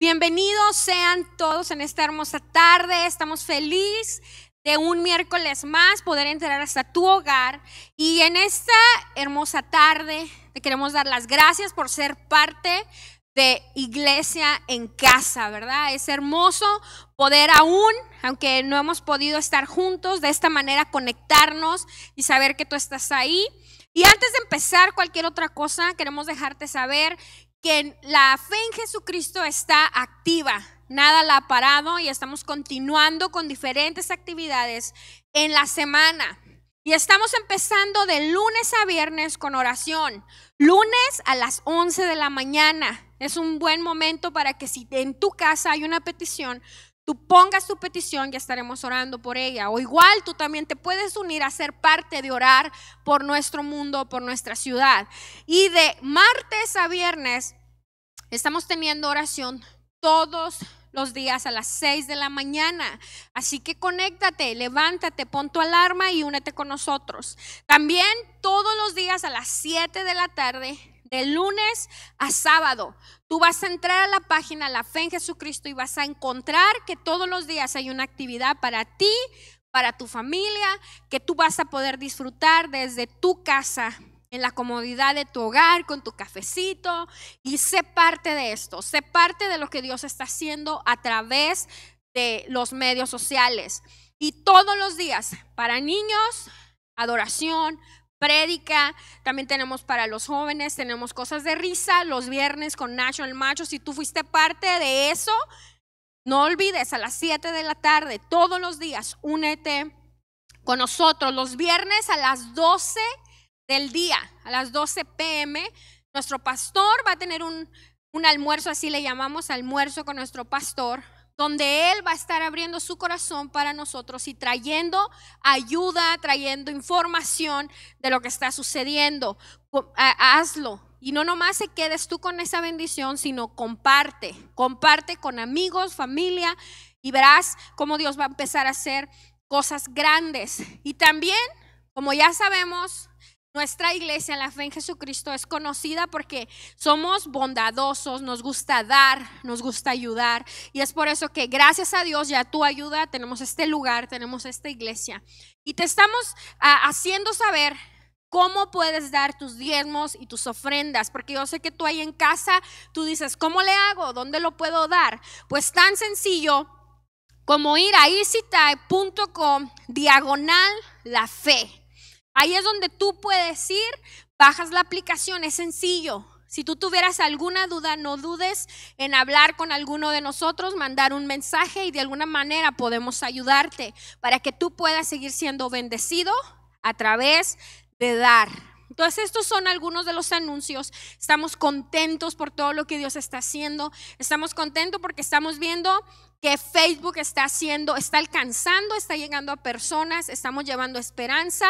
Bienvenidos sean todos en esta hermosa tarde. Estamos felices de un miércoles más poder entrar hasta tu hogar. Y en esta hermosa tarde te queremos dar las gracias por ser parte de Iglesia en Casa, ¿verdad? Es hermoso poder aún, aunque no hemos podido estar juntos, de esta manera conectarnos y saber que tú estás ahí. Y antes de empezar cualquier otra cosa, queremos dejarte saber que la fe en Jesucristo está activa, nada la ha parado y estamos continuando con diferentes actividades en la semana. Y estamos empezando de lunes a viernes con oración, lunes a las 11 de la mañana. Es un buen momento para que si en tu casa hay una petición, tú pongas tu petición y estaremos orando por ella. O igual tú también te puedes unir a ser parte de orar por nuestro mundo, por nuestra ciudad. Y de martes a viernes estamos teniendo oración todos los días a las 6 de la mañana. Así que conéctate, levántate, pon tu alarma y únete con nosotros. También todos los días a las 7 de la tarde, de lunes a sábado, tú vas a entrar a la página La Fe en Jesucristo y vas a encontrar que todos los días hay una actividad para ti, para tu familia, que tú vas a poder disfrutar desde tu casa, en la comodidad de tu hogar, con tu cafecito, y sé parte de esto, sé parte de lo que Dios está haciendo a través de los medios sociales. Y todos los días, para niños, adoración, prédica, también tenemos para los jóvenes, tenemos cosas de risa, los viernes con Nacho el Macho. Si tú fuiste parte de eso, no olvides, a las 7 de la tarde, todos los días, únete con nosotros. Los viernes a las 12 del día, a las 12 p.m., nuestro pastor va a tener un almuerzo, así le llamamos, almuerzo con nuestro pastor, donde él va a estar abriendo su corazón para nosotros y trayendo ayuda, trayendo información de lo que está sucediendo. Hazlo. Y no nomás se quedes tú con esa bendición, sino comparte con amigos, familia, y verás cómo Dios va a empezar a hacer cosas grandes. Y también, como ya sabemos, nuestra iglesia, La Fe en Jesucristo, es conocida porque somos bondadosos, nos gusta dar, nos gusta ayudar. Y es por eso que gracias a Dios y a tu ayuda tenemos este lugar, tenemos esta iglesia. Y te estamos haciendo saber cómo puedes dar tus diezmos y tus ofrendas, porque yo sé que tú ahí en casa, tú dices, ¿cómo le hago? ¿Dónde lo puedo dar? Pues tan sencillo como ir a easytype.com/la fe. Ahí es donde tú puedes ir, bajas la aplicación, es sencillo. Si tú tuvieras alguna duda, no dudes en hablar con alguno de nosotros, mandar un mensaje y de alguna manera podemos ayudarte para que tú puedas seguir siendo bendecido a través de dar. Entonces estos son algunos de los anuncios. Estamos contentos por todo lo que Dios está haciendo. Estamos contentos porque estamos viendo que Facebook está alcanzando, está llegando a personas. Estamos llevando esperanza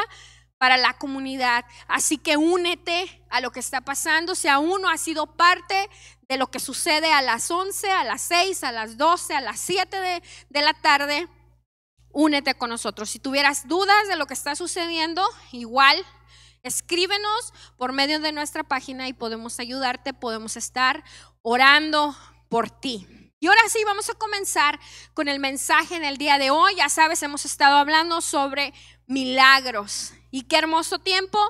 para la comunidad. Así que únete a lo que está pasando. Si aún no has sido parte de lo que sucede a las 11, a las 6, a las 12, a las 7 de la tarde, únete con nosotros. Si tuvieras dudas de lo que está sucediendo, igual escríbenos por medio de nuestra página y podemos ayudarte, podemos estar orando por ti. Y ahora sí, vamos a comenzar con el mensaje en el día de hoy. Ya sabes, hemos estado hablando sobre milagros. Y qué hermoso tiempo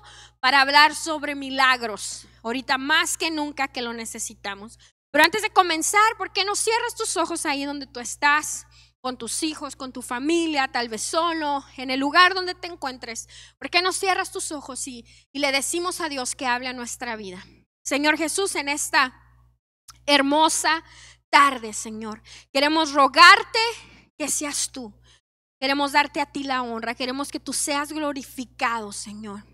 para hablar sobre milagros. Ahorita más que nunca que lo necesitamos. Pero antes de comenzar, ¿por qué no cierras tus ojos ahí donde tú estás? Con tus hijos, con tu familia, tal vez solo, en el lugar donde te encuentres. ¿Por qué no cierras tus ojos y le decimos a Dios que hable a nuestra vida? Señor Jesús, en esta hermosa tarde, Señor, queremos rogarte que seas tú. Queremos darte a ti la honra, queremos que tú seas glorificado, Señor.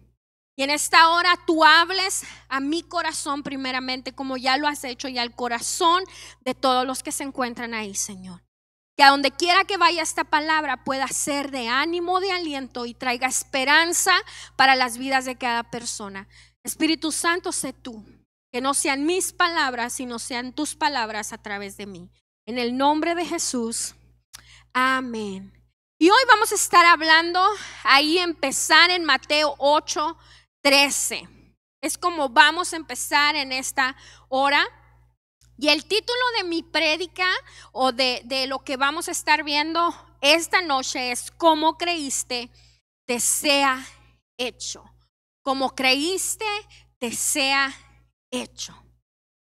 Y en esta hora tú hables a mi corazón primeramente, como ya lo has hecho, y al corazón de todos los que se encuentran ahí, Señor. Que a donde quiera que vaya esta palabra pueda ser de ánimo, de aliento y traiga esperanza para las vidas de cada persona. Espíritu Santo, sé tú. Que no sean mis palabras, sino sean tus palabras a través de mí. En el nombre de Jesús, amén. Y hoy vamos a estar hablando, ahí empezar en Mateo 8:13. Es como vamos a empezar en esta hora. Y el título de mi prédica o de lo que vamos a estar viendo esta noche es ¿cómo creíste te sea hecho? Como creíste te sea hecho.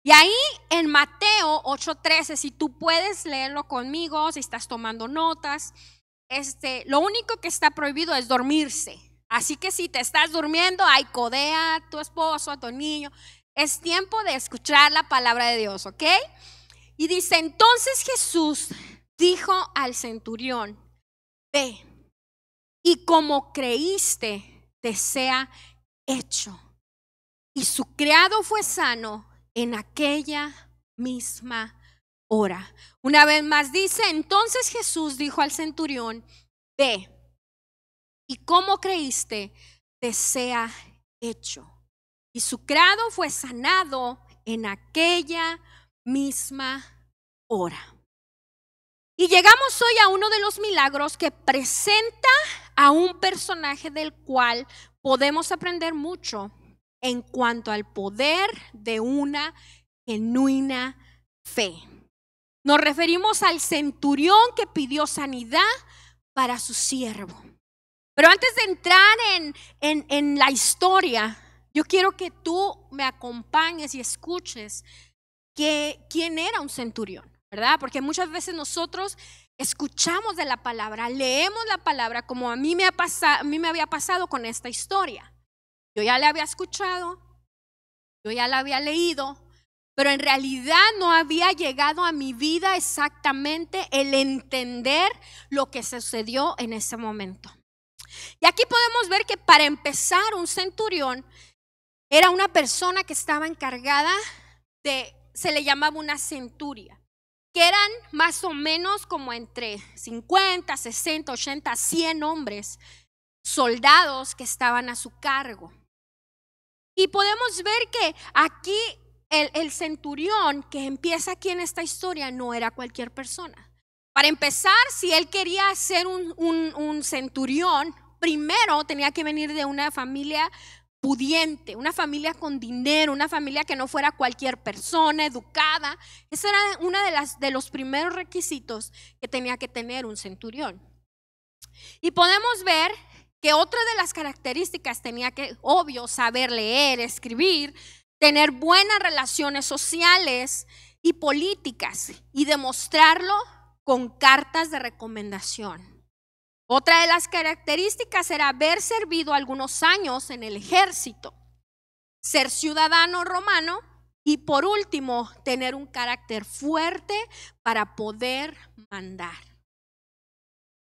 Y ahí en Mateo 8:13, si tú puedes leerlo conmigo, si estás tomando notas, lo único que está prohibido es dormirse. Así que si te estás durmiendo, ay, codea a tu esposo, a tu niño. Es tiempo de escuchar la palabra de Dios, ¿ok? Y dice, entonces Jesús dijo al centurión, ve, y como creíste te sea hecho. Y su criado fue sano en aquella misma hora. Una vez más dice, entonces Jesús dijo al centurión, ve, y como creíste te sea hecho. Y su criado fue sanado en aquella misma hora. Y llegamos hoy a uno de los milagros que presenta a un personaje del cual podemos aprender mucho en cuanto al poder de una genuina fe. Nos referimos al centurión que pidió sanidad para su siervo. Pero antes de entrar en la historia, yo quiero que tú me acompañes y escuches quién era un centurión, ¿verdad? Porque muchas veces nosotros escuchamos de la palabra, leemos la palabra como a mí me había pasado con esta historia. Yo ya la había escuchado, yo ya la había leído, pero en realidad no había llegado a mi vida exactamente el entender lo que sucedió en ese momento. Y aquí podemos ver que para empezar un centurión era una persona que estaba encargada se le llamaba una centuria, que eran más o menos como entre 50, 60, 80, 100 hombres, soldados que estaban a su cargo. Y podemos ver que aquí el centurión que empieza aquí en esta historia no era cualquier persona. Para empezar, si él quería ser un centurión, primero tenía que venir de una familia pudiente, una familia con dinero, una familia que no fuera cualquier persona, educada. Ese era uno de los primeros requisitos que tenía que tener un centurión. Y podemos ver que otra de las características tenía que, obvio, saber leer, escribir, tener buenas relaciones sociales y políticas y demostrarlo con cartas de recomendación. Otra de las características era haber servido algunos años en el ejército, ser ciudadano romano y por último tener un carácter fuerte para poder mandar.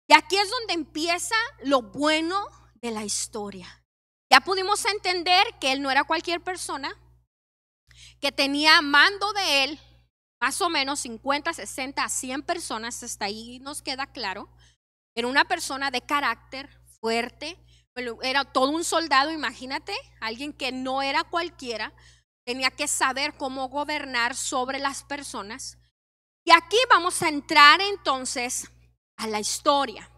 Y aquí es donde empieza lo bueno de la historia. Ya pudimos entender que él no era cualquier persona, que tenía mando de él más o menos 50, 60, 100 personas, hasta ahí nos queda claro. Era una persona de carácter fuerte, era todo un soldado, imagínate, alguien que no era cualquiera, tenía que saber cómo gobernar sobre las personas. Y aquí vamos a entrar entonces a la historia.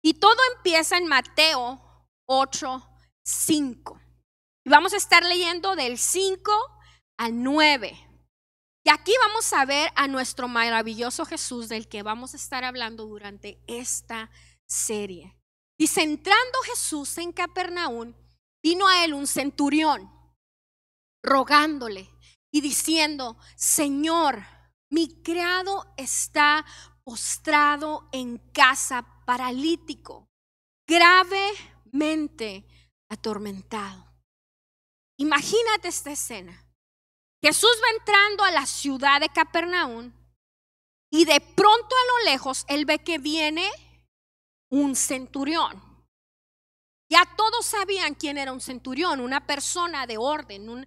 Y todo empieza en Mateo 8:5. Y vamos a estar leyendo del 5 al 9. Y aquí vamos a ver a nuestro maravilloso Jesús del que vamos a estar hablando durante esta serie. Dice, entrando Jesús en Capernaum, vino a él un centurión, rogándole y diciendo, Señor, mi criado está postrado en casa, paralítico, gravemente atormentado. Imagínate esta escena. Jesús va entrando a la ciudad de Capernaum y de pronto a lo lejos él ve que viene un centurión. Ya todos sabían quién era un centurión, una persona de orden,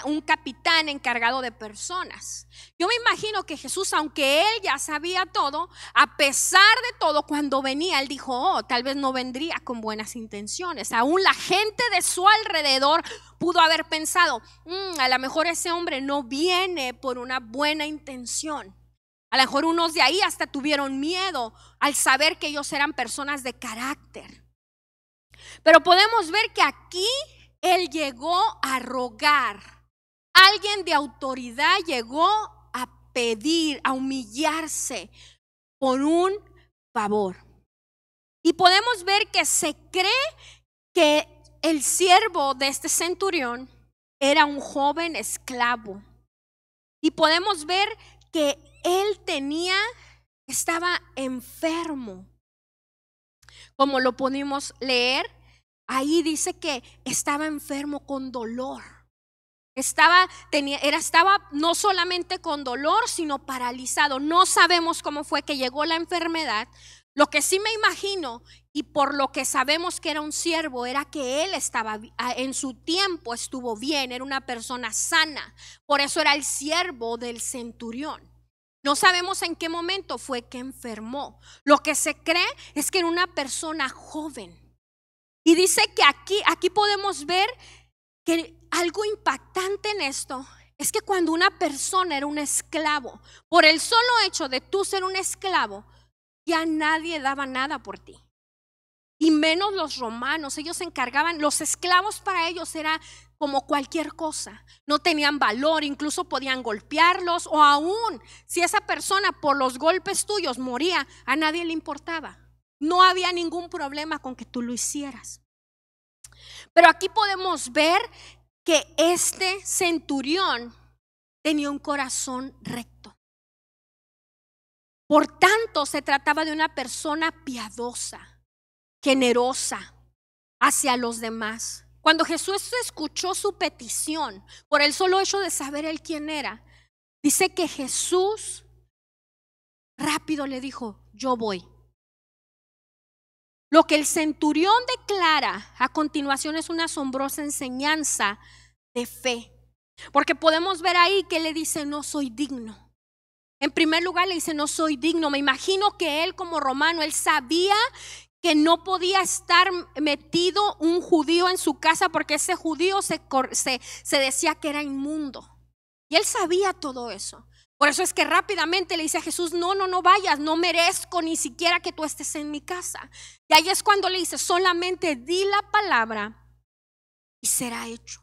un capitán encargado de personas. Yo me imagino que Jesús, aunque él ya sabía todo, a pesar de todo, cuando venía, él dijo, tal vez no vendría con buenas intenciones. Aún la gente de su alrededor pudo haber pensado, a lo mejor ese hombre no viene por una buena intención. A lo mejor unos de ahí hasta tuvieron miedo al saber que ellos eran personas de carácter. Pero podemos ver que aquí él llegó a rogar. Alguien de autoridad llegó a pedir, a humillarse por un favor. Y podemos ver que se cree que el siervo de este centurión era un joven esclavo. Y podemos ver que él estaba enfermo. Como lo pudimos leer, ahí dice que estaba enfermo con dolor. Estaba no solamente con dolor, sino paralizado. No sabemos cómo fue que llegó la enfermedad. Lo que sí me imagino, y por lo que sabemos que era un siervo, era que él en su tiempo estuvo bien, era una persona sana. Por eso era el siervo del centurión. No sabemos en qué momento fue que enfermó. Lo que se cree es que era una persona joven. Y dice que aquí podemos ver que algo impactante en esto es que cuando una persona era un esclavo, por el solo hecho de tú ser un esclavo, ya nadie daba nada por ti. Y menos los romanos, ellos se encargaban, los esclavos para ellos era como cualquier cosa, no tenían valor, incluso podían golpearlos, o aún si esa persona por los golpes tuyos moría, a nadie le importaba. No había ningún problema con que tú lo hicieras. Pero aquí podemos ver que este centurión tenía un corazón recto. Por tanto, se trataba de una persona piadosa, generosa hacia los demás. Cuando Jesús escuchó su petición, por el solo hecho de saber él quién era, dice que Jesús rápido le dijo: yo voy. Lo que el centurión declara a continuación es una asombrosa enseñanza de fe. Porque podemos ver ahí que le dice: no soy digno. En primer lugar le dice: no soy digno. Me imagino que él, como romano, él sabía que no podía estar metido un judío en su casa, porque ese judío se decía que era inmundo. Y él sabía todo eso. Por eso es que rápidamente le dice a Jesús: no vayas, no merezco ni siquiera que tú estés en mi casa. Y ahí es cuando le dice: solamente di la palabra y será hecho.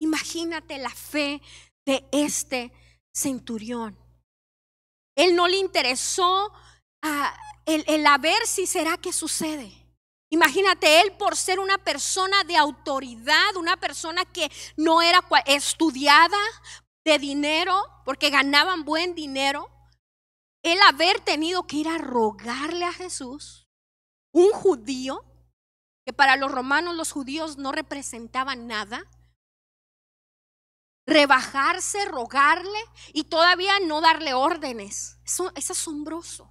Imagínate la fe de este centurión. Él no le interesó el a ver si será que sucede. Imagínate, él, por ser una persona de autoridad, una persona que no era estudiada, de dinero, porque ganaban buen dinero, él haber tenido que ir a rogarle a Jesús, un judío, que para los romanos los judíos no representaban nada, rebajarse, rogarle y todavía no darle órdenes. Eso es asombroso.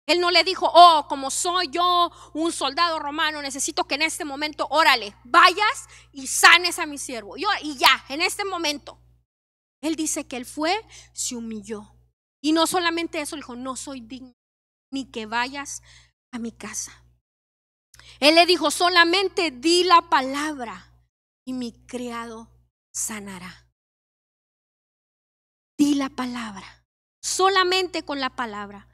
Él no le dijo: oh, como soy yo un soldado romano, necesito que en este momento, órale, vayas y sanes a mi siervo. Y ya, en este momento. Él dice que él fue, se humilló. Y no solamente eso, le dijo: no soy digno ni que vayas a mi casa. Él le dijo: solamente di la palabra y mi criado sanará. Di la palabra, solamente con la palabra.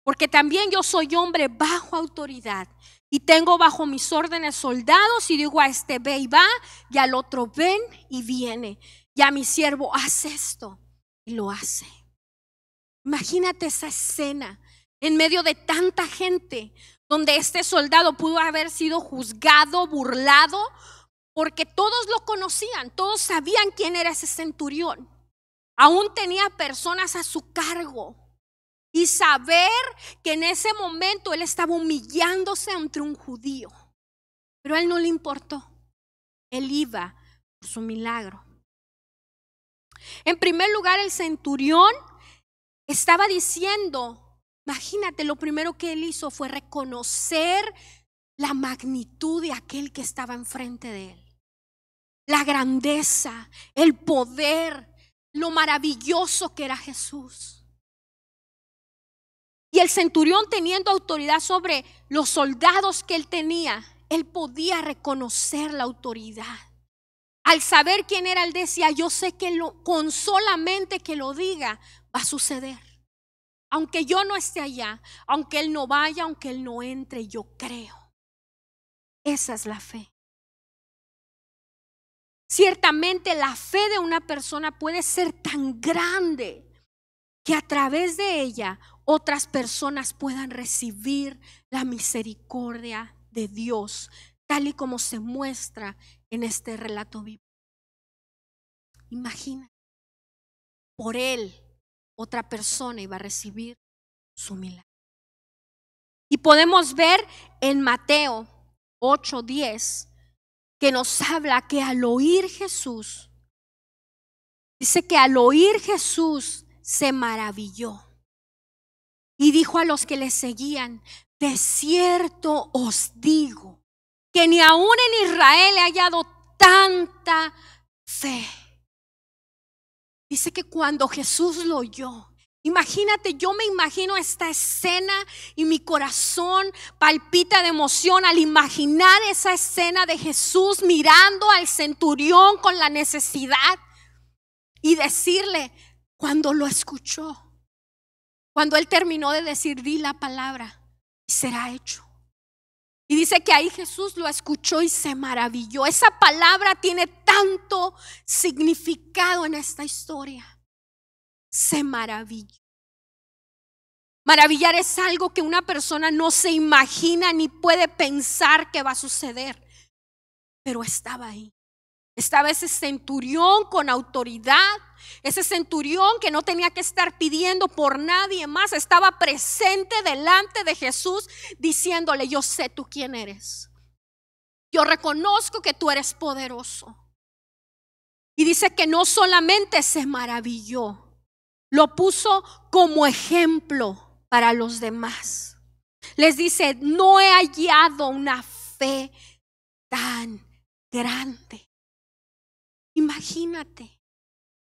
Porque también yo soy hombre bajo autoridad y tengo bajo mis órdenes soldados, y digo a este: ve y va, y al otro: ven y viene. Y a mi siervo: haz esto, y lo hace. Imagínate esa escena en medio de tanta gente, donde este soldado pudo haber sido juzgado, burlado, porque todos lo conocían, todos sabían quién era ese centurión. Aún tenía personas a su cargo. Y saber que en ese momento él estaba humillándose ante un judío. Pero a él no le importó. Él iba por su milagro. En primer lugar, el centurión estaba diciendo, imagínate, lo primero que él hizo fue reconocer la magnitud de aquel que estaba enfrente de él. La grandeza, el poder, lo maravilloso que era Jesús. Y el centurión, teniendo autoridad sobre los soldados que él tenía, él podía reconocer la autoridad. Al saber quién era, él decía: yo sé que con solamente que lo diga va a suceder. Aunque yo no esté allá, aunque él no vaya, aunque él no entre, yo creo. Esa es la fe. Ciertamente la fe de una persona puede ser tan grande que a través de ella otras personas puedan recibir la misericordia de Dios, tal y como se muestra en este relato bíblico. Imagina, por él otra persona iba a recibir su milagro. Y podemos ver en Mateo 8:10 que nos habla que al oír Jesús, dice que al oír Jesús se maravilló y dijo a los que le seguían: de cierto os digo que ni aún en Israel he hallado tanta fe. Dice que cuando Jesús lo oyó, imagínate, yo me imagino esta escena y mi corazón palpita de emoción al imaginar esa escena de Jesús mirando al centurión con la necesidad y decirle, cuando lo escuchó, cuando él terminó de decir, di la palabra y será hecho. Y dice que ahí Jesús lo escuchó y se maravilló. Esa palabra tiene tanto significado en esta historia. Se maravilló. Maravillar es algo que una persona no se imagina ni puede pensar que va a suceder. Pero estaba ahí. Estaba ese centurión con autoridad, ese centurión que no tenía que estar pidiendo por nadie más, estaba presente delante de Jesús diciéndole, yo sé tú quién eres, yo reconozco que tú eres poderoso. Y dice que no solamente se maravilló, lo puso como ejemplo para los demás. Les dice, no he hallado una fe tan grande. Imagínate,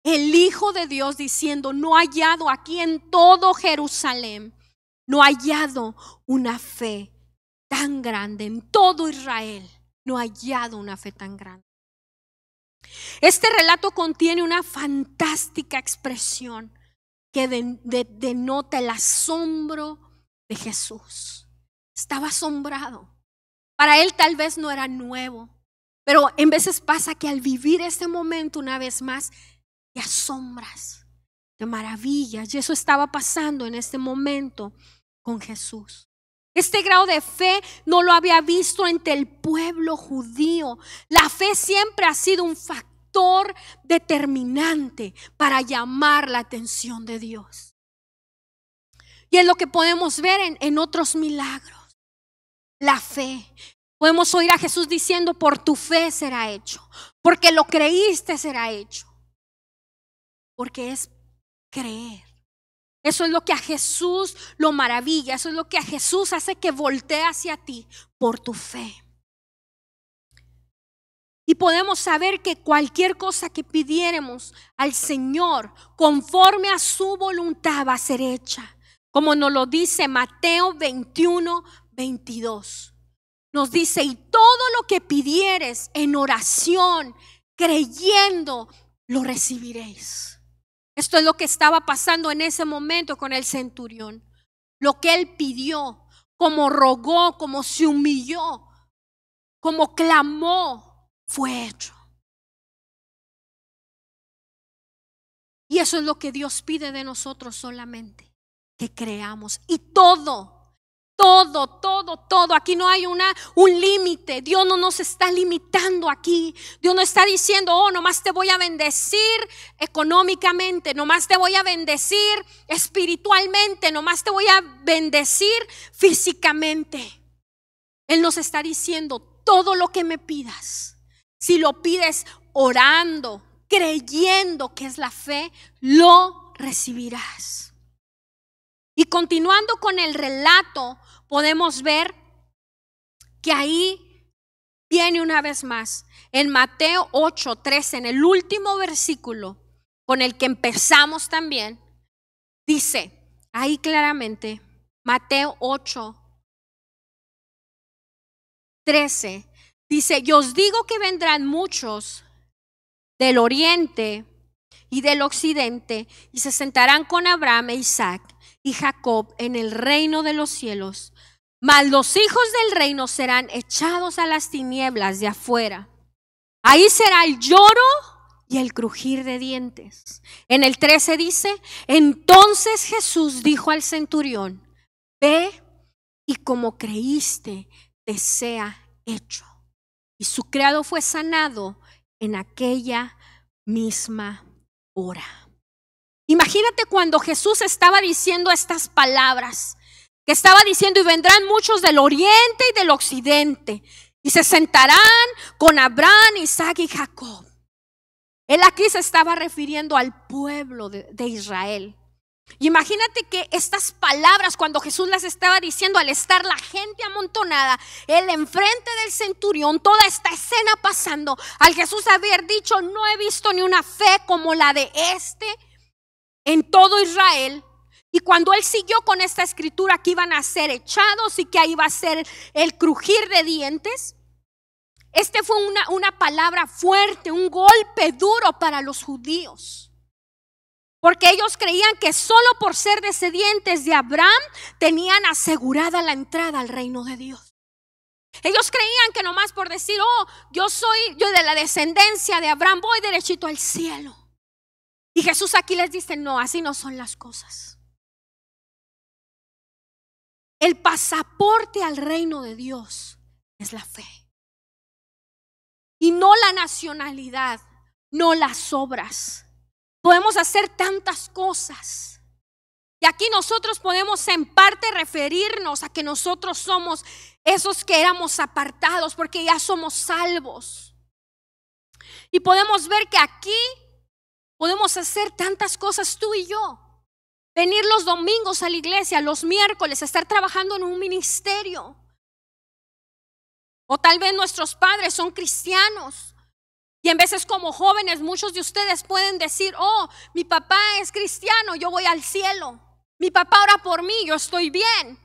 el Hijo de Dios diciendo, no he hallado aquí en todo Jerusalén, no he hallado una fe tan grande, en todo Israel, no he hallado una fe tan grande. Este relato contiene una fantástica expresión que denota el asombro de Jesús. Estaba asombrado. Para él tal vez no era nuevo. Pero en veces pasa que al vivir este momento una vez más, te asombras, te maravillas. Y eso estaba pasando en este momento con Jesús. Este grado de fe no lo había visto entre el pueblo judío. La fe siempre ha sido un factor determinante para llamar la atención de Dios. Y es lo que podemos ver en otros milagros. La fe. Podemos oír a Jesús diciendo, por tu fe será hecho, porque lo creíste será hecho. Porque es creer. Eso es lo que a Jesús lo maravilla, eso es lo que a Jesús hace que voltee hacia ti por tu fe. Y podemos saber que cualquier cosa que pidiéramos al Señor conforme a su voluntad va a ser hecha. Como nos lo dice Mateo 21:22. Nos dice, y todo lo que pidieres en oración, creyendo, lo recibiréis. Esto es lo que estaba pasando en ese momento con el centurión. Lo que él pidió, como rogó, como se humilló, como clamó, fue hecho. Y eso es lo que Dios pide de nosotros solamente, que creamos. Y todo. Aquí no hay un límite. Dios no nos está limitando aquí. Dios no está diciendo, oh, nomás te voy a bendecir económicamente, nomás te voy a bendecir espiritualmente, nomás te voy a bendecir físicamente. Él nos está diciendo, todo lo que me pidas, si lo pides orando, creyendo que es la fe, lo recibirás. Y continuando con el relato, podemos ver que ahí viene una vez más, en Mateo 8:13, en el último versículo con el que empezamos también, dice ahí claramente, Mateo 8:13, dice, yo os digo que vendrán muchos del oriente y del occidente y se sentarán con Abraham e Isaac y Jacob en el reino de los cielos, mas los hijos del reino serán echados a las tinieblas de afuera. Ahí será el lloro y el crujir de dientes. En el 13 dice, entonces Jesús dijo al centurión, ve y como creíste te sea hecho. Y su criado fue sanado en aquella misma hora. Imagínate cuando Jesús estaba diciendo estas palabras, que estaba diciendo, y vendrán muchos del oriente y del occidente, y se sentarán con Abraham, Isaac y Jacob. Él aquí se estaba refiriendo al pueblo de Israel. Imagínate que estas palabras, cuando Jesús las estaba diciendo, al estar la gente amontonada, él enfrente del centurión, toda esta escena pasando, al Jesús haber dicho, no he visto ni una fe como la de este en todo Israel. Y cuando él siguió con esta escritura que iban a ser echados y que ahí iba a ser el crujir de dientes, este fue una palabra fuerte, un golpe duro para los judíos. Porque ellos creían que solo por ser descendientes de Abraham tenían asegurada la entrada al reino de Dios. Ellos creían que nomás por decir, yo de la descendencia de Abraham, voy derechito al cielo. Y Jesús aquí les dice, no, así no son las cosas. El pasaporte al reino de Dios es la fe. Y no la nacionalidad, no las obras. Podemos hacer tantas cosas. Y aquí nosotros podemos en parte referirnos a que nosotros somos esos que éramos apartados porque ya somos salvos. Y podemos ver que aquí podemos hacer tantas cosas tú y yo. Venir los domingos a la iglesia, los miércoles, estar trabajando en un ministerio. O tal vez nuestros padres son cristianos. Y en veces como jóvenes muchos de ustedes pueden decir, mi papá es cristiano, yo voy al cielo. Mi papá ora por mí, yo estoy bien.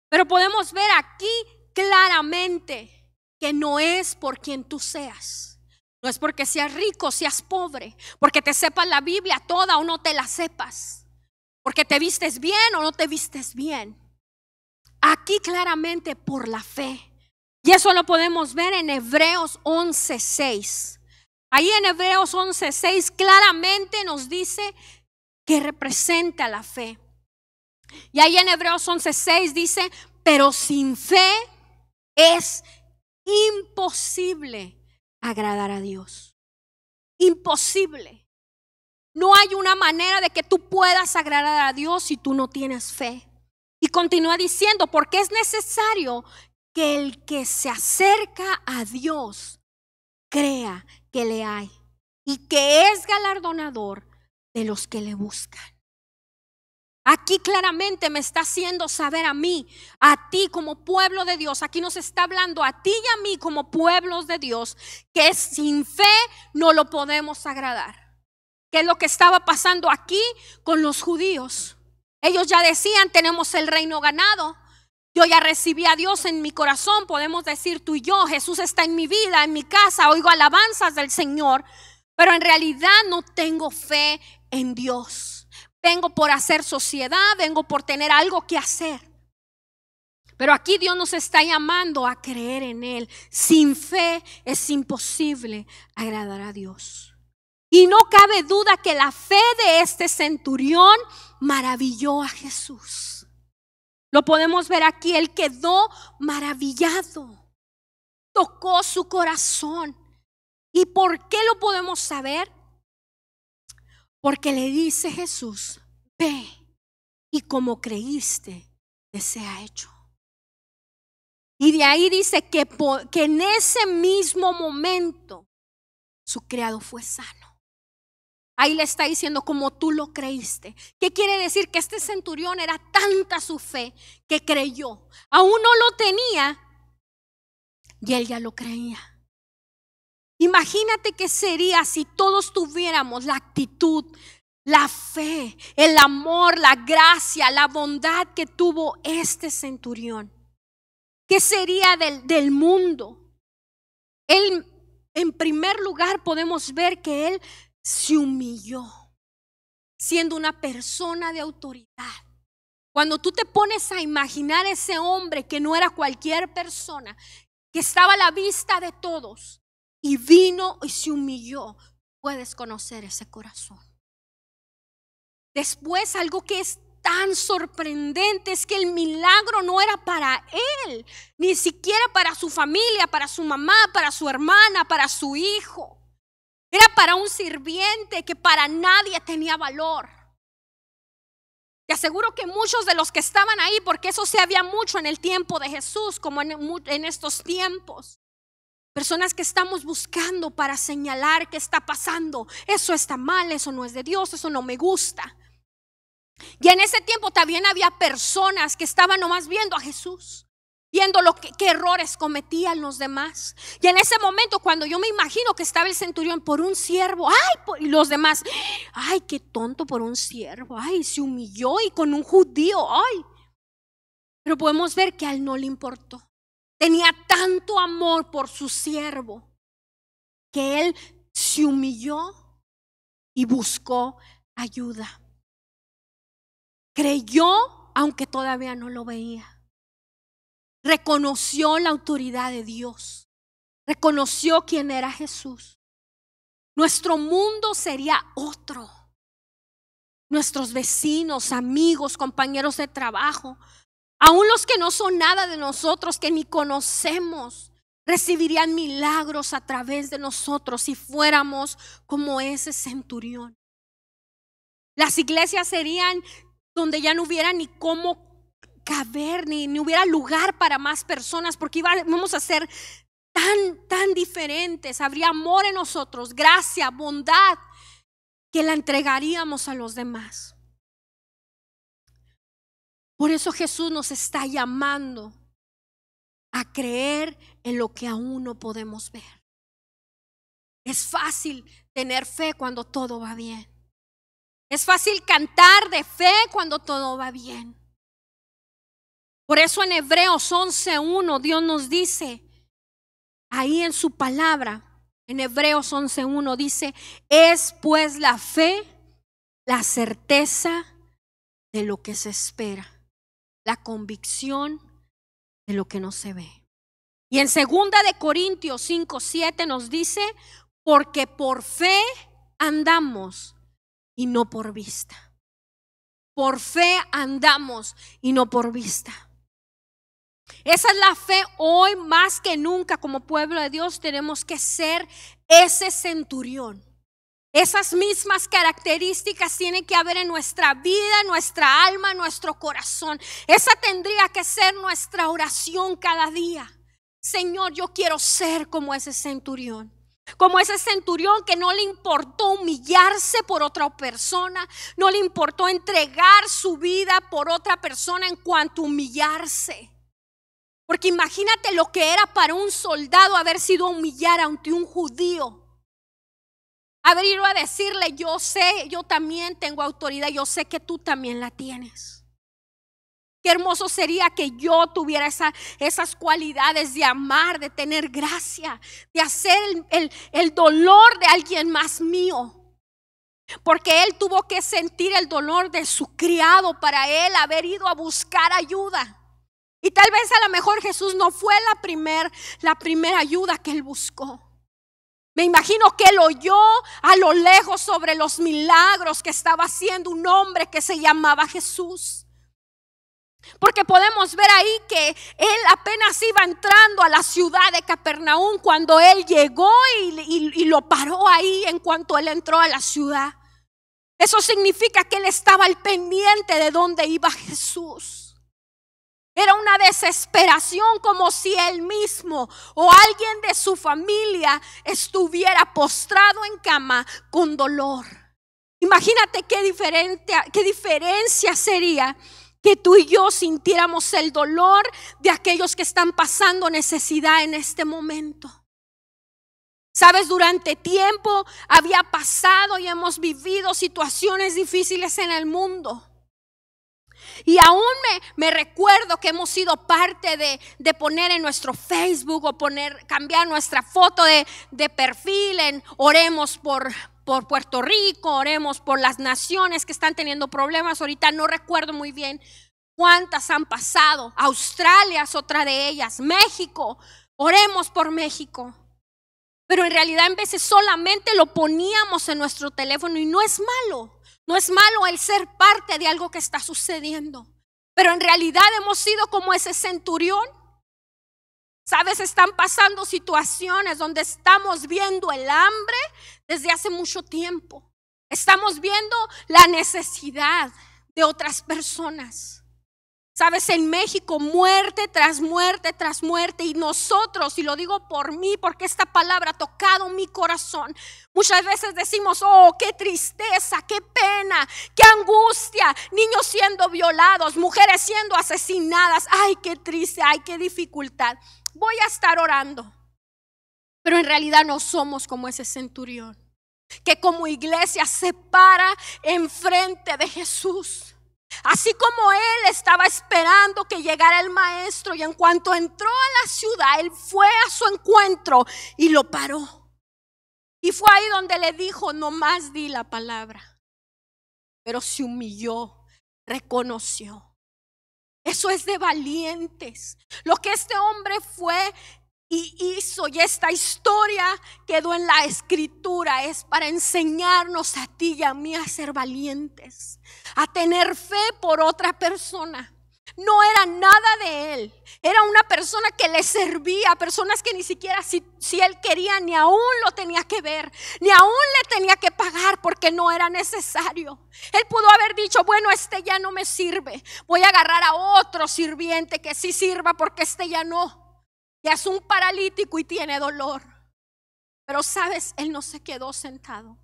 Pero podemos ver aquí claramente que no es por quien tú seas. No es porque seas rico, seas pobre, porque te sepas la Biblia toda o no te la sepas, porque te vistes bien o no te vistes bien. Aquí claramente por la fe. Y eso lo podemos ver en Hebreos 11:6. Ahí en Hebreos 11:6 claramente nos dice que representa la fe. Y ahí en Hebreos 11:6 dice, pero sin fe es imposible agradar a Dios. Imposible. No hay una manera de que tú puedas agradar a Dios si tú no tienes fe. Y continúa diciendo, porque es necesario que el que se acerca a Dios crea que le hay y que es galardonador de los que le buscan. Aquí claramente me está haciendo saber a mí, a ti como pueblo de Dios, aquí nos está hablando a ti y a mí como pueblos de Dios, que sin fe no lo podemos agradar. ¿Qué es lo que estaba pasando aquí con los judíos? Ellos ya decían, tenemos el reino ganado. Yo ya recibí a Dios en mi corazón, podemos decir tú y yo, Jesús está en mi vida, en mi casa, oigo alabanzas del Señor, pero en realidad no tengo fe en Dios. Vengo por hacer sociedad, vengo por tener algo que hacer. Pero aquí Dios nos está llamando a creer en Él. Sin fe es imposible agradar a Dios. Y no cabe duda que la fe de este centurión maravilló a Jesús. Lo podemos ver aquí, él quedó maravillado, tocó su corazón. ¿Y por qué lo podemos saber? Porque le dice Jesús, ve y como creíste, te sea hecho. Y de ahí dice que en ese mismo momento su criado fue sano. Ahí le está diciendo como tú lo creíste. ¿Qué quiere decir? Que este centurión era tanta su fe que creyó. Aún no lo tenía y él ya lo creía. Imagínate qué sería si todos tuviéramos la actitud, la fe, el amor, la gracia, la bondad que tuvo este centurión. ¿Qué sería del mundo? Él, en primer lugar, podemos ver que él se humilló, siendo una persona de autoridad. Cuando tú te pones a imaginar ese hombre que no era cualquier persona, que estaba a la vista de todos y vino y se humilló, puedes conocer ese corazón. Después, algo que es tan sorprendente es que el milagro no era para él, ni siquiera para su familia, para su mamá, para su hermana, para su hijo. Era para un sirviente que para nadie tenía valor. Te aseguro que muchos de los que estaban ahí, porque eso se había mucho en el tiempo de Jesús, como en estos tiempos, personas que estamos buscando para señalar qué está pasando. Eso está mal, eso no es de Dios, eso no me gusta. Y en ese tiempo también había personas que estaban nomás viendo a Jesús, viendo qué errores cometían los demás. Y en ese momento, cuando yo me imagino que estaba el centurión por un siervo, y los demás, qué tonto por un siervo, se humilló y con un judío, Pero podemos ver que a él no le importó. Tenía tanto amor por su siervo que él se humilló y buscó ayuda. Creyó aunque todavía no lo veía. Reconoció la autoridad de Dios. Reconoció quién era Jesús. Nuestro mundo sería otro. Nuestros vecinos, amigos, compañeros de trabajo, aún los que no son nada de nosotros, que ni conocemos, recibirían milagros a través de nosotros si fuéramos como ese centurión. Las iglesias serían donde ya no hubiera ni cómo caber, ni hubiera lugar para más personas, porque vamos a ser tan diferentes. Habría amor en nosotros, gracia, bondad, que la entregaríamos a los demás. Por eso Jesús nos está llamando a creer en lo que aún no podemos ver. Es fácil tener fe cuando todo va bien. Es fácil cantar de fe cuando todo va bien. Por eso en Hebreos 11:1 Dios nos dice, ahí en su palabra, en Hebreos 11:1 dice, es pues la fe, la certeza de lo que se espera, la convicción de lo que no se ve. Y en 2 Corintios 5:7 nos dice, porque por fe andamos y no por vista. Por fe andamos y no por vista. Esa es la fe. Hoy más que nunca como pueblo de Dios tenemos que ser ese centurión. Esas mismas características tienen que haber en nuestra vida, nuestra alma, nuestro corazón. Esa tendría que ser nuestra oración cada día. Señor, yo quiero ser como ese centurión. Como ese centurión que no le importó humillarse por otra persona, no le importó entregar su vida por otra persona en cuanto a humillarse. Porque imagínate lo que era para un soldado haber sido humillar ante un judío. Haber ido a decirle, yo sé, yo también tengo autoridad, yo sé que tú también la tienes. Qué hermoso sería que yo tuviera esas cualidades de amar, de tener gracia, de hacer el dolor de alguien más mío. Porque él tuvo que sentir el dolor de su criado para él haber ido a buscar ayuda. Y tal vez a lo mejor Jesús no fue la primera ayuda que él buscó. Me imagino que él oyó a lo lejos sobre los milagros que estaba haciendo un hombre que se llamaba Jesús. Porque podemos ver ahí que él apenas iba entrando a la ciudad de Capernaum cuando él llegó y lo paró ahí en cuanto él entró a la ciudad. Eso significa que él estaba al pendiente de dónde iba Jesús. Era una desesperación, como si él mismo o alguien de su familia estuviera postrado en cama con dolor. Imagínate qué diferencia sería que tú y yo sintiéramos el dolor de aquellos que están pasando necesidad en este momento. Sabes, durante tiempo había pasado y hemos vivido situaciones difíciles en el mundo. Y aún me recuerdo que hemos sido parte de poner en nuestro Facebook o cambiar nuestra foto de perfil en oremos por Puerto Rico, oremos por las naciones que están teniendo problemas. Ahorita no recuerdo muy bien cuántas han pasado. Australia es otra de ellas, México, oremos por México. Pero en realidad en veces solamente lo poníamos en nuestro teléfono y no es malo. No es malo el ser parte de algo que está sucediendo. Pero en realidad hemos sido como ese centurión. Sabes, están pasando situaciones donde estamos viendo el hambre desde hace mucho tiempo. Estamos viendo la necesidad de otras personas. Sabes, en México muerte tras muerte tras muerte, y nosotros, y lo digo por mí porque esta palabra ha tocado mi corazón, muchas veces decimos: oh, qué tristeza, qué pena, qué angustia, niños siendo violados, mujeres siendo asesinadas, ay, qué triste, ay, qué dificultad. Voy a estar orando, pero en realidad no somos como ese centurión que como iglesia se para enfrente de Jesús. Así como él estaba esperando que llegara el maestro, y en cuanto entró a la ciudad, él fue a su encuentro y lo paró. Y fue ahí donde le dijo: no más di la palabra. Pero se humilló, reconoció. Eso es de valientes. Lo que este hombre fue y hizo, y esta historia quedó en la escritura, es para enseñarnos a ti y a mí a ser valientes, a tener fe por otra persona. No era nada de él, era una persona que le servía, personas que ni siquiera si él quería, ni aún lo tenía que ver, ni aún le tenía que pagar, porque no era necesario. Él pudo haber dicho: bueno, este ya no me sirve, voy a agarrar a otro sirviente que sí sirva, porque este ya no. Ya es un paralítico y tiene dolor. Pero sabes, él no se quedó sentado.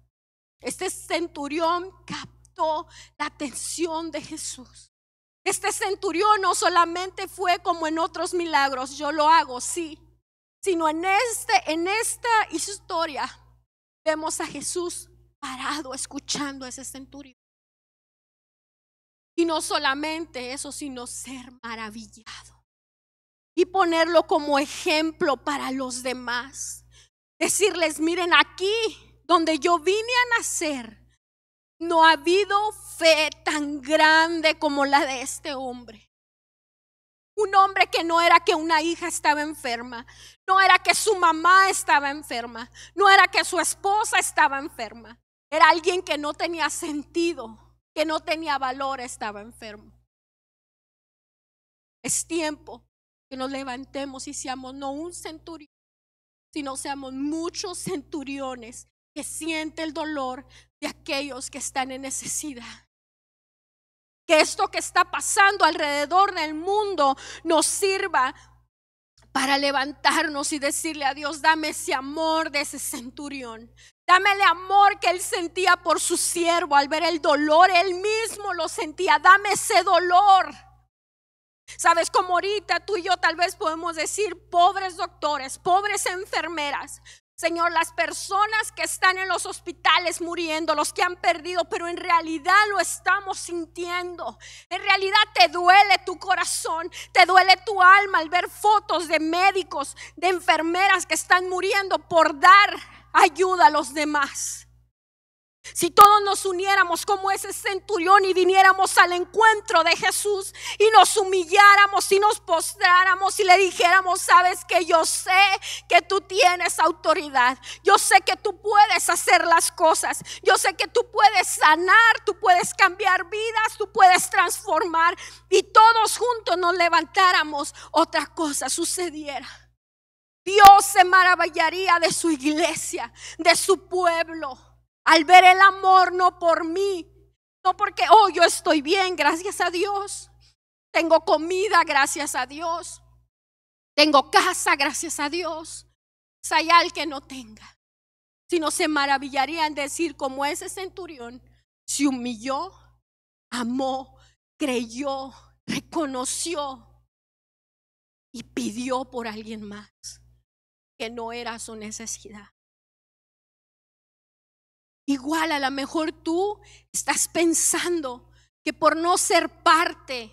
Este centurión captó la atención de Jesús. Este centurión no solamente fue como en otros milagros: yo lo hago, sí, sino en esta historia vemos a Jesús parado escuchando a ese centurión. Y no solamente eso, sino ser maravillado y ponerlo como ejemplo para los demás. Decirles: miren, aquí donde yo vine a nacer, no ha habido fe tan grande como la de este hombre. Un hombre que no era que una hija estaba enferma, no era que su mamá estaba enferma, no era que su esposa estaba enferma. Era alguien que no tenía sentido, que no tenía valor, estaba enfermo. Es tiempo que nos levantemos y seamos no un centurión, sino seamos muchos centuriones que sienten el dolor de aquellos que están en necesidad. Que esto que está pasando alrededor del mundo nos sirva para levantarnos y decirle a Dios: dame ese amor de ese centurión. Dame el amor que él sentía por su siervo. Al ver el dolor, él mismo lo sentía. Dame ese dolor. Sabes, como ahorita tú y yo tal vez podemos decir: pobres doctores, pobres enfermeras. Señor, las personas que están en los hospitales muriendo, los que han perdido, pero en realidad lo estamos sintiendo. En realidad te duele tu corazón, te duele tu alma al ver fotos de médicos, de enfermeras que están muriendo por dar ayuda a los demás. Si todos nos uniéramos como ese centurión y viniéramos al encuentro de Jesús y nos humilláramos y nos postráramos y le dijéramos: sabes que yo sé que tú tienes autoridad, yo sé que tú puedes hacer las cosas, yo sé que tú puedes sanar, tú puedes cambiar vidas, tú puedes transformar, y todos juntos nos levantáramos, otra cosa sucediera. Dios se maravillaría de su iglesia, de su pueblo, al ver el amor, no por mí, no porque yo estoy bien, gracias a Dios, tengo comida, gracias a Dios, tengo casa, gracias a Dios. Si hay alguien que no tenga, sino se maravillaría en decir como ese centurión: se humilló, amó, creyó, reconoció y pidió por alguien más que no era su necesidad. Igual a lo mejor tú estás pensando que por no ser parte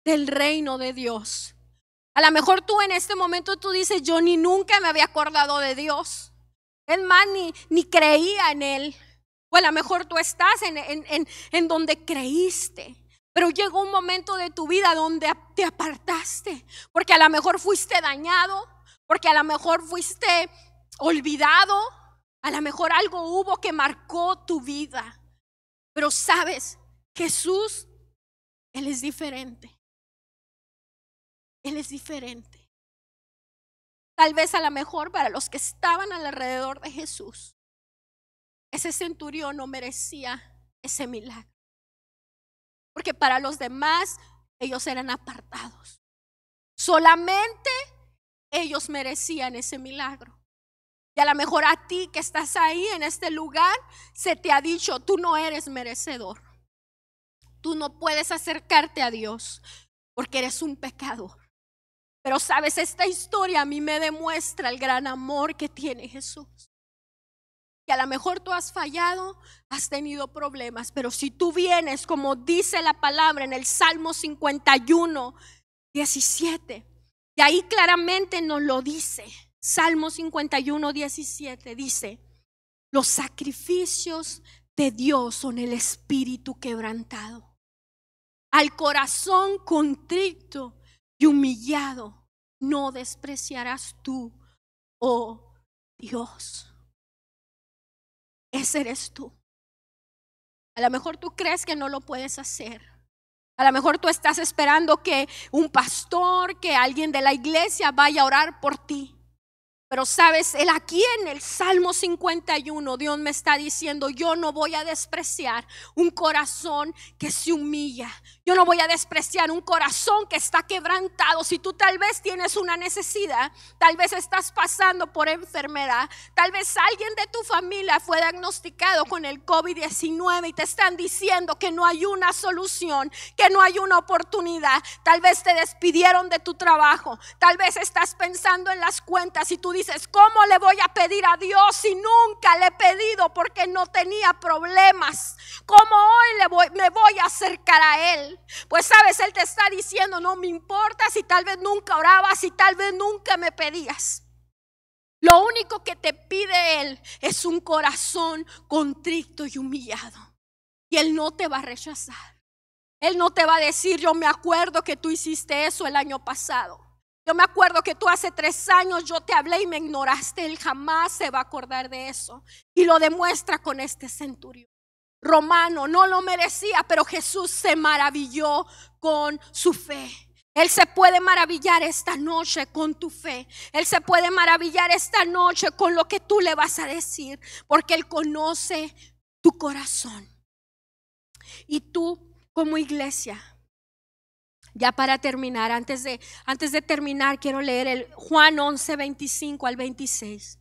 del reino de Dios, a lo mejor tú en este momento tú dices: yo ni nunca me había acordado de Dios, es más, ni creía en Él. O a lo mejor tú estás en donde creíste, pero llegó un momento de tu vida donde te apartaste, porque a lo mejor fuiste dañado, porque a lo mejor fuiste olvidado, a lo mejor algo hubo que marcó tu vida. Pero sabes, Jesús, Él es diferente. Él es diferente. Tal vez a lo mejor para los que estaban alrededor de Jesús, ese centurión no merecía ese milagro. Porque para los demás, ellos eran apartados. Solamente ellos merecían ese milagro. Y a lo mejor a ti que estás ahí en este lugar, se te ha dicho, tú no eres merecedor. Tú no puedes acercarte a Dios porque eres un pecador. Pero sabes, esta historia a mí me demuestra el gran amor que tiene Jesús. Que a lo mejor tú has fallado, has tenido problemas, pero si tú vienes, como dice la palabra en el Salmo 51, 17, y ahí claramente nos lo dice. Salmo 51, 17 dice: los sacrificios de Dios son el espíritu quebrantado. Al corazón contrito y humillado no despreciarás tú, oh Dios. Ese eres tú. A lo mejor tú crees que no lo puedes hacer. A lo mejor tú estás esperando que un pastor, que alguien de la iglesia vaya a orar por ti. Pero sabes, él aquí en el Salmo 51, Dios me está diciendo: yo no voy a despreciar un corazón que se humilla. Yo no voy a despreciar un corazón que está quebrantado. Si tú tal vez tienes una necesidad, tal vez estás pasando por enfermedad, tal vez alguien de tu familia fue diagnosticado con el COVID-19 y te están diciendo que no hay una solución, que no hay una oportunidad. Tal vez te despidieron de tu trabajo, tal vez estás pensando en las cuentas y tú dices: ¿cómo le voy a pedir a Dios si nunca le he pedido porque no tenía problemas? ¿Cómo hoy me voy a acercar a Él? Pues sabes, Él te está diciendo: no me importa si tal vez nunca orabas, si tal vez nunca me pedías. Lo único que te pide Él es un corazón contrito y humillado. Y Él no te va a rechazar. Él no te va a decir: yo me acuerdo que tú hiciste eso el año pasado. Yo me acuerdo que tú hace 3 años yo te hablé y me ignoraste. Él jamás se va a acordar de eso. Y lo demuestra con este centurión romano. No lo merecía, pero Jesús se maravilló con su fe. Él se puede maravillar esta noche con tu fe. Él se puede maravillar esta noche con lo que tú le vas a decir, porque Él conoce tu corazón. Y tú, como iglesia, ya para terminar, antes de terminar, quiero leer el Juan 11, 25 al 26.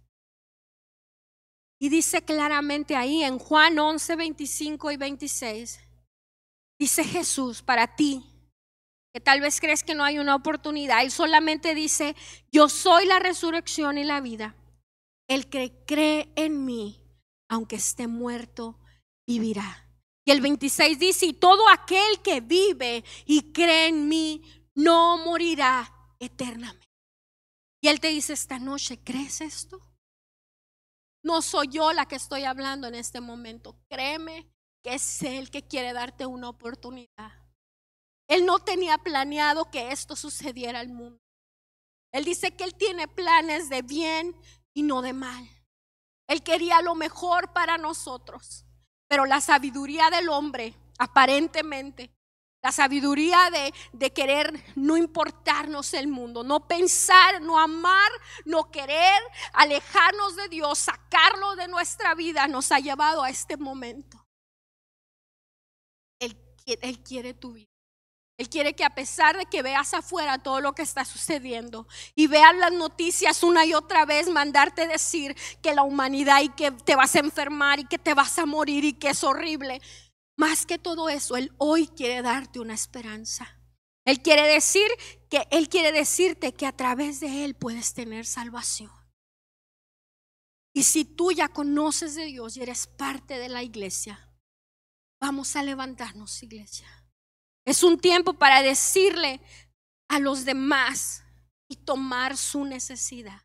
Y dice claramente ahí en Juan 11, 25 y 26, dice Jesús para ti, que tal vez crees que no hay una oportunidad. Él solamente dice: yo soy la resurrección y la vida. El que cree en mí, aunque esté muerto, vivirá. Y el 26 dice: y todo aquel que vive y cree en mí no morirá eternamente. Y Él te dice esta noche: ¿crees esto? No soy yo la que estoy hablando en este momento. Créeme que es Él que quiere darte una oportunidad. Él no tenía planeado que esto sucediera al mundo. Él dice que Él tiene planes de bien y no de mal. Él quería lo mejor para nosotros. Pero la sabiduría del hombre, aparentemente, la sabiduría de querer no importarnos el mundo, no pensar, no amar, no querer, alejarnos de Dios, sacarlo de nuestra vida, nos ha llevado a este momento. Él quiere tu vida. Él quiere que, a pesar de que veas afuera todo lo que está sucediendo y veas las noticias una y otra vez, mandarte decir que la humanidad y que te vas a enfermar y que te vas a morir y que es horrible. Más que todo eso, Él hoy quiere darte una esperanza. Él quiere decirte que a través de Él puedes tener salvación. Y si tú ya conoces de Dios y eres parte de la iglesia, vamos a levantarnos, iglesia. Es un tiempo para decirle a los demás y tomar su necesidad.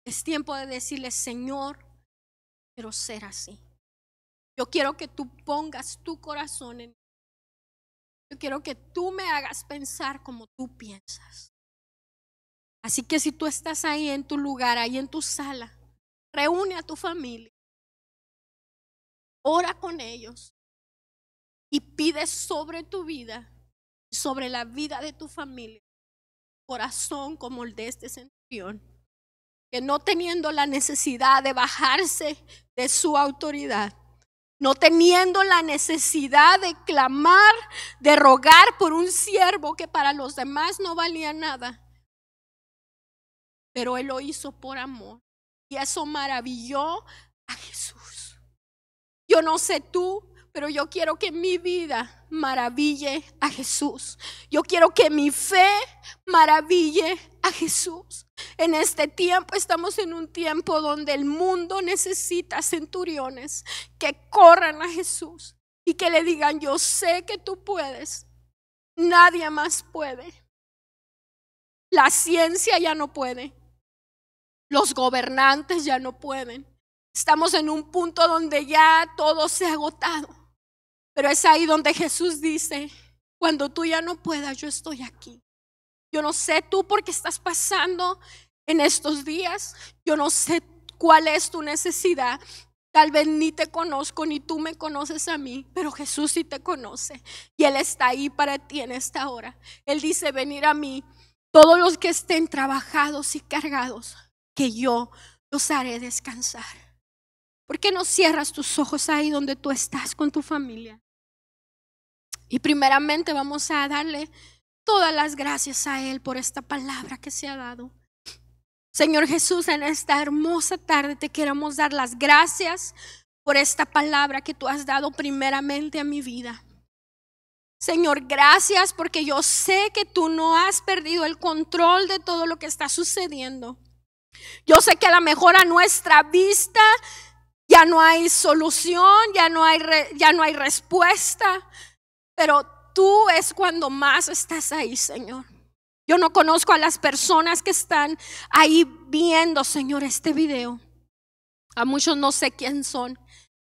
Es tiempo de decirle: Señor, quiero ser así. Yo quiero que tú pongas tu corazón en mí. Yo quiero que tú me hagas pensar como tú piensas. Así que si tú estás ahí en tu lugar, ahí en tu sala, reúne a tu familia, ora con ellos y pide sobre tu vida, sobre la vida de tu familia, corazón como el de este centurión, que no teniendo la necesidad de bajarse de su autoridad, no teniendo la necesidad de clamar, de rogar por un siervo que para los demás no valía nada, pero él lo hizo por amor, y eso maravilló a Jesús. Yo no sé tú, pero yo quiero que mi vida maraville a Jesús. Yo quiero que mi fe maraville a Jesús. En este tiempo estamos en un tiempo donde el mundo necesita centuriones que corran a Jesús y que le digan: yo sé que tú puedes, nadie más puede. La ciencia ya no puede, los gobernantes ya no pueden. Estamos en un punto donde ya todo se ha agotado. Pero es ahí donde Jesús dice: cuando tú ya no puedas, yo estoy aquí. Yo no sé tú por qué estás pasando en estos días. Yo no sé cuál es tu necesidad. Tal vez ni te conozco, ni tú me conoces a mí, pero Jesús sí te conoce. Y Él está ahí para ti en esta hora. Él dice: venir a mí, todos los que estén trabajados y cargados, que yo los haré descansar. ¿Por qué no cierras tus ojos ahí donde tú estás con tu familia? Y primeramente vamos a darle todas las gracias a Él por esta palabra que se ha dado. Señor Jesús, en esta hermosa tarde te queremos dar las gracias por esta palabra que tú has dado primeramente a mi vida. Señor, gracias porque yo sé que tú no has perdido el control de todo lo que está sucediendo. Yo sé que a lo mejor a nuestra vista ya no hay solución, ya no hay respuesta, pero tú es cuando más estás ahí, Señor. Yo no conozco a las personas que están ahí viendo, Señor, este video. A muchos no sé quién son,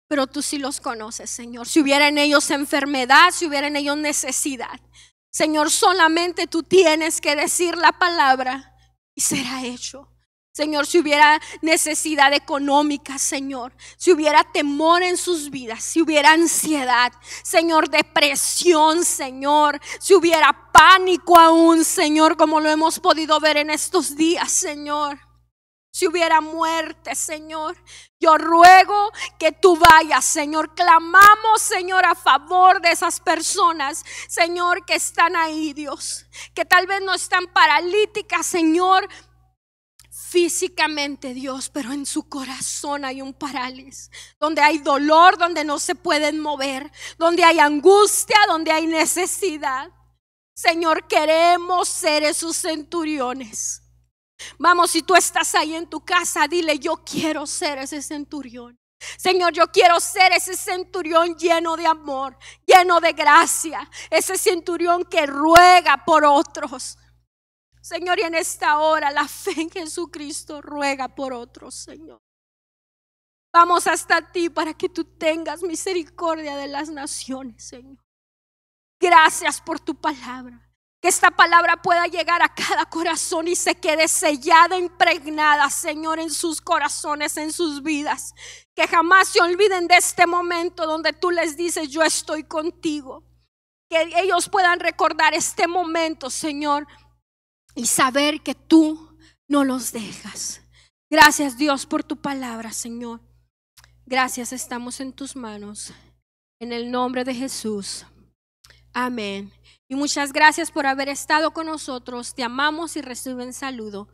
pero tú sí los conoces, Señor. Si hubiera en ellos enfermedad, si hubiera en ellos necesidad, Señor, solamente tú tienes que decir la palabra y será hecho. Señor, si hubiera necesidad económica, Señor, si hubiera temor en sus vidas, si hubiera ansiedad, Señor, depresión, Señor, si hubiera pánico aún, Señor, como lo hemos podido ver en estos días, Señor, si hubiera muerte, Señor, yo ruego que tú vayas, Señor. Clamamos, Señor, a favor de esas personas, Señor, que están ahí, Dios, que tal vez no están paralíticas, Señor, físicamente, Dios, pero en su corazón hay un parálisis, donde hay dolor, donde no se pueden mover, donde hay angustia, donde hay necesidad. Señor, queremos ser esos centuriones. Vamos, si tú estás ahí en tu casa, dile: yo quiero ser ese centurión. Señor, yo quiero ser ese centurión lleno de amor, lleno de gracia, ese centurión que ruega por otros. Señor, y en esta hora la fe en Jesucristo ruega por otros, Señor. Vamos hasta ti para que tú tengas misericordia de las naciones, Señor. Gracias por tu palabra. Que esta palabra pueda llegar a cada corazón y se quede sellada, impregnada, Señor, en sus corazones, en sus vidas. Que jamás se olviden de este momento donde tú les dices: yo estoy contigo. Que ellos puedan recordar este momento, Señor, y saber que tú no los dejas. Gracias, Dios, por tu palabra, Señor. Gracias, estamos en tus manos. En el nombre de Jesús. Amén. Y muchas gracias por haber estado con nosotros. Te amamos y reciben saludo.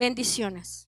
Bendiciones.